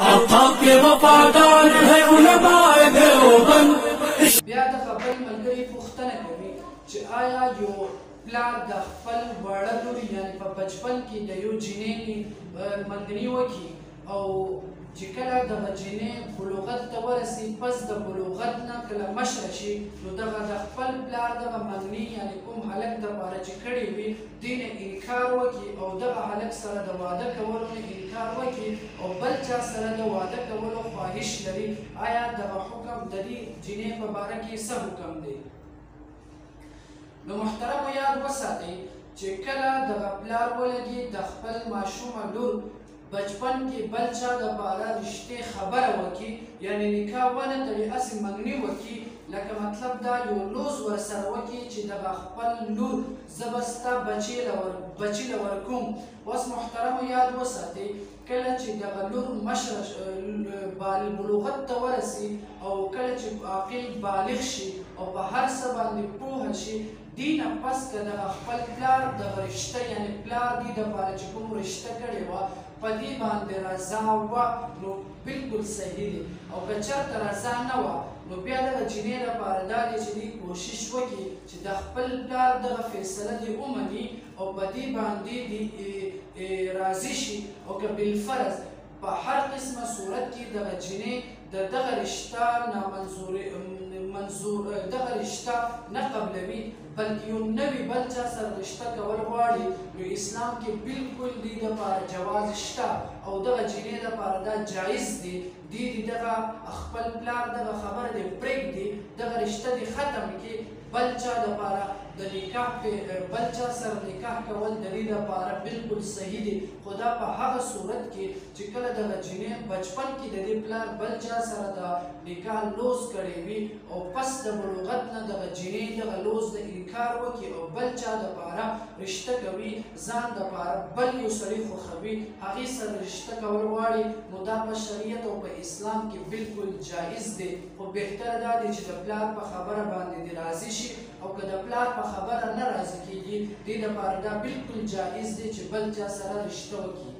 आका के वफादार है उलमाए देवबंद। بیا د خپل ملګري پوښتنه کوي چې آیا یو پلار د خپل واړه لور یعنې په بچپن کې د یو جینۍ منګني وکړي او چې کله دغه جینۍ بلوغت ته ورسي پس د بلوغت نه کله مشره شي نو دغه د خپل پلار دغه منګني یعنې کوم هلک دپاره چې کړې وي دې نه انکار وکړي او دغه هلک سره د واده کولو نه انکار وکړي او بل چا سره د واده کولو خواهش لري، آیا دغه حکم د دې جینۍ په باره کې څه حکم دی؟ نو محترمو یاد وساتئ چې کله دغه پلار ولګي د خپل ماشومه لور بچپن کې بل چا دپاره رشتې خبره وکړي یعنې نکاح ونه تړي هسې منګني وکړي، لکه مطلب دا یو لوز ورسره وکړي چې دغه خپل لور زه به ستا بچي له ورکوم. اوس محترمو یاد وساتئ کله چې دغه لور مشره بلوغت ته ورسي او کله چې عاقل بالغ شي او په هر څه باندې پوهه شي دې نه پس که دغه خپل پلار دغه رشته یعنې پلار دې دپاره چې کوم رشته کړې وه په دې باندې رضا وه نو بلکل صحیح دی، او که چېرته رضا نه وه نو بیا دغه جینۍ دپاره دا دی چې دې کوشش وکړي چې د خپل پلار دغه فیصله دې ومني او په دې باندې دې راضي شي، او که بالفرض په هر قسمه صورت کې دغه جینۍ د دغه رشته دغه رشته نه قبلوي بلکې یو نوي بل چا سره رشته کول غواړي نو اسلام کې بالکل دې دپاره جواز شته او دغه جینۍ دپاره دا جایز دی، دې دغه خپل پلار دغه خبره دې پرېږدي دغه رشته دې ختم کړي، بل چا دپاره د نکاح بل چا سره نکاح کول د دې دپاره بالکل صحیح دی، خو دا په هغه صورت کې چې کله دغه جینۍ بچپن کې د دې پلار بل چا سره د نکاح لوز کړی وي او پس د بلوغت نه دغه جینۍ دغه لوز د انکار وکړي او بل چا دپاره رشته کوي ځان دپاره بل یو سړي خوښوي هغې سره رشته کول غواړي نو دا په شریعت او په اسلام کې بالکل جایز دی، خو بهتره دا دی چې د پلار په خبره باندې دې راضي شي او که د پلار په خبره نه راضي کېږي دې دپاره دا بالکل جایز دی چې بل چا سره رشته وکړي.